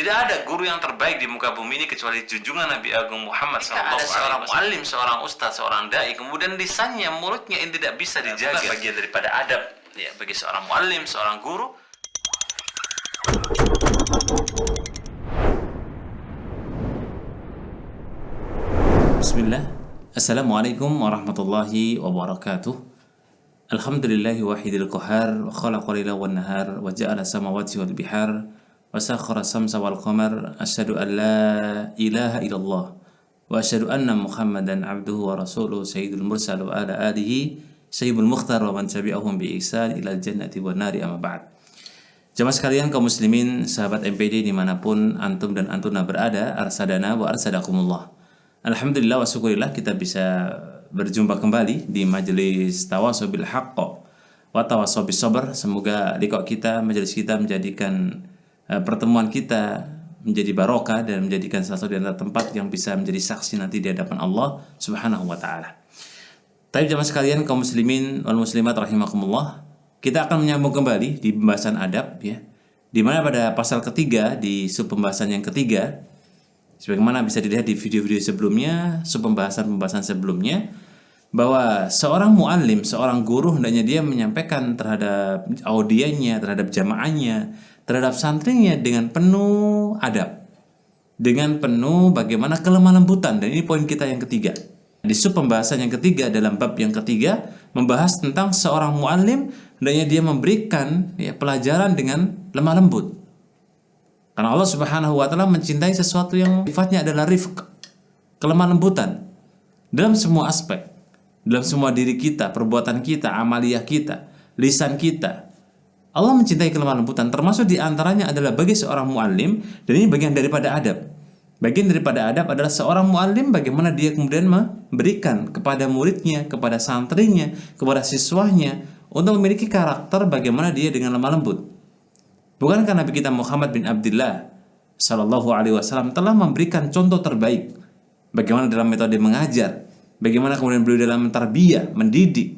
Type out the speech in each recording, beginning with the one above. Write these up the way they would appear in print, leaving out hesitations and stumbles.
Tidak ada guru yang terbaik di muka bumi ini kecuali junjungan Nabi Agung Muhammad SAW. Ada seorang muallim, seorang ustadz, seorang dai, kemudian lisannya, mulutnya ini tidak bisa dijaga. Bagian daripada adab ya bagi seorang muallim, seorang guru. Bismillah. Assalamualaikum warahmatullahi wabarakatuh. Alhamdulillahi wahidil qahar, wa khalaqal laila wan nahar, wa ja'ala samawati wal bihar, wa sakhara samsa wal qamar. Asyhadu an la ilaha illallah wa asyhadu anna Muhammadan abduhu wa rasuluhu sayyidul mursal wa ala alihi sayyidul mukhtar wa man tabi'ahum bi ihsan ilal jannati wan nari, amma ba'd. Jamaah sekalian kaum muslimin, sahabat MPD dimanapun antum dan antuna berada, arsadana wa arsadakumullah. Alhamdulillah wa syukurillah kita bisa berjumpa kembali di majelis Tawasau bil Haqq wa Tawasau bis Sabr. Semoga liqa kita, majelis kita menjadikan pertemuan kita menjadi barokah dan menjadikan salah satu di antara tempat yang bisa menjadi saksi nanti di hadapan Allah Subhanahu wa taala. Tapi jamaah sekalian kaum muslimin wal muslimat rahimakumullah, kita akan menyambung kembali di pembahasan adab ya. Di mana pada pasal ketiga di sub pembahasan yang ketiga, sebagaimana bisa dilihat di video-video sebelumnya, pembahasan sebelumnya, bahwa seorang muallim, seorang guru hendaknya dia menyampaikan terhadap audiennya, terhadap jamaahnya, terhadap santrinya dengan penuh adab, dengan penuh bagaimana kelemah lembutan. Dan ini poin kita yang ketiga. Di sub pembahasan yang ketiga dalam bab yang ketiga membahas tentang seorang muallim hendaknya dia memberikan pelajaran dengan lemah lembut. Karena Allah Subhanahu wa taala mencintai sesuatu yang sifatnya adalah rifq, kelemah lembutan dalam semua aspek, dalam semua diri kita, perbuatan kita, amaliyah kita, lisan kita. Allah mencintai kelemah lembutan, termasuk di antaranya adalah bagi seorang muallim, dan ini bagian daripada adab. Bagian daripada adab adalah seorang muallim bagaimana dia kemudian memberikan kepada muridnya, kepada santrinya, kepada siswanya untuk memiliki karakter bagaimana dia dengan lemah lembut. Bukankah Nabi kita Muhammad bin Abdullah sallallahu alaihi wasallam telah memberikan contoh terbaik bagaimana dalam metode mengajar, bagaimana kemudian beliau dalam tarbiyah, mendidik.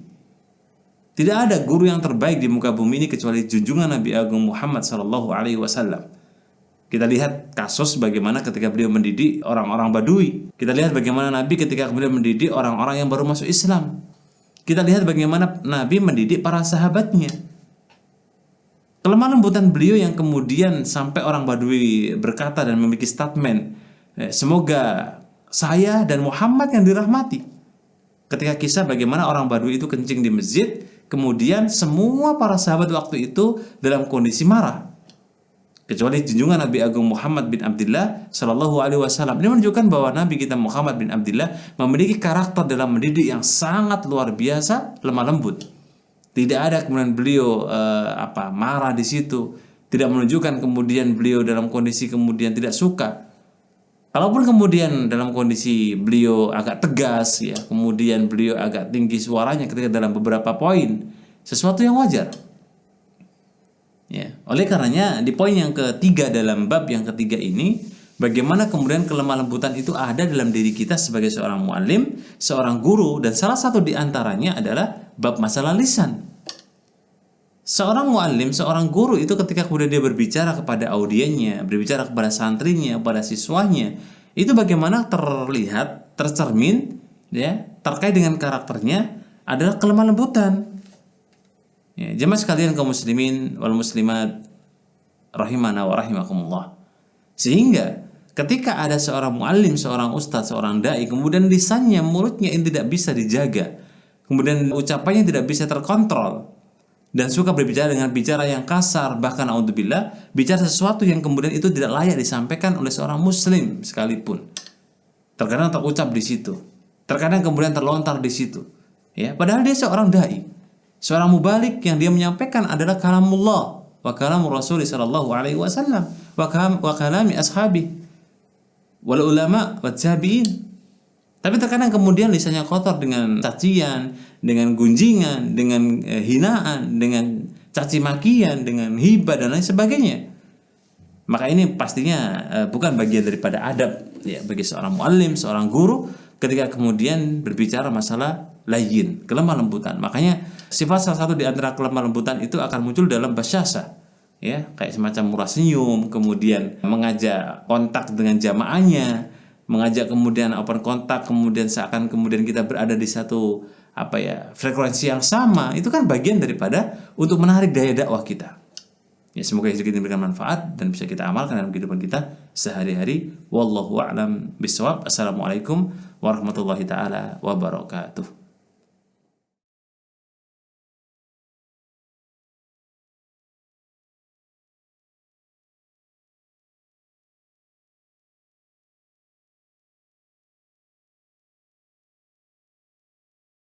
Tidak ada guru yang terbaik di muka bumi ini kecuali junjungan Nabi Agung Muhammad sallallahu alaihi wasallam. Kita lihat kasus bagaimana ketika beliau mendidik orang-orang Badui. Kita lihat bagaimana Nabi ketika kemudian mendidik orang-orang yang baru masuk Islam. Kita lihat bagaimana Nabi mendidik para sahabatnya. Kelemah lembutan beliau yang kemudian sampai orang Badui berkata dan memiliki statement, semoga saya dan Muhammad yang dirahmati. Ketika kisah bagaimana orang Badui itu kencing di masjid, kemudian semua para sahabat waktu itu dalam kondisi marah, kecuali junjungan Nabi Agung Muhammad bin Abdullah sallallahu alaihi wasallam. Ini menunjukkan bahwa Nabi kita Muhammad bin Abdullah memiliki karakter dalam mendidik yang sangat luar biasa, lemah lembut. Tidak ada kemudian beliau marah di situ, tidak menunjukkan kemudian beliau dalam kondisi kemudian tidak suka. Kalaupun kemudian dalam kondisi beliau agak tegas ya, kemudian beliau agak tinggi suaranya ketika dalam beberapa poin, sesuatu yang wajar. Ya, oleh karenanya di poin yang ketiga dalam bab yang ketiga ini, bagaimana kemudian kelemah lembutan itu ada dalam diri kita sebagai seorang muallim, seorang guru, dan salah satu di antaranya adalah bab masalah lisan. Seorang muallim, seorang guru itu ketika kemudian dia berbicara kepada audiennya, berbicara kepada santrinya, kepada siswanya, itu bagaimana terlihat, tercermin ya, terkait dengan karakternya adalah kelemah lembutan. Ya, jemaah sekalian kaum muslimin wal muslimat rahimana wa rahimakumullah. Sehingga ketika ada seorang muallim, seorang ustadz, seorang dai, kemudian lisannya, mulutnya ini tidak bisa dijaga, kemudian ucapannya tidak bisa terkontrol, dan suka berbicara dengan bicara yang kasar, bahkan naudzubillah, bicara sesuatu yang kemudian itu tidak layak disampaikan oleh seorang muslim sekalipun. Terkadang terucap di situ, terkadang kemudian terlontar di situ. Ya, padahal dia seorang dai, seorang mubalik yang dia menyampaikan adalah kalamullah wa kalamur Rasul sallallahu alaihi wasallam wa kalami ashabi wal ulama wa tabi'in. Tapi terkadang kemudian lisannya kotor dengan cacian, dengan gunjingan, dengan hinaan, dengan caci makian, dengan hibah dan lain sebagainya. Maka ini pastinya bukan bagian daripada adab ya bagi seorang muallim, seorang guru ketika kemudian berbicara masalah layyin, kelemah lembutan. Makanya sifat salah satu di antara kelemah lembutan itu akan muncul dalam basyasah, ya, kayak semacam murah senyum, kemudian mengajak kontak dengan jamaahnya, mengajak kemudian open kontak, kemudian seakan kemudian kita berada di satu frekuensi yang sama, itu kan bagian daripada untuk menarik daya dakwah kita. Ya, semoga sedikit memberikan manfaat dan bisa kita amalkan dalam kehidupan kita sehari-hari. Wallahu a'lam bishawab. Assalamualaikum warahmatullahi taala wabarakatuh.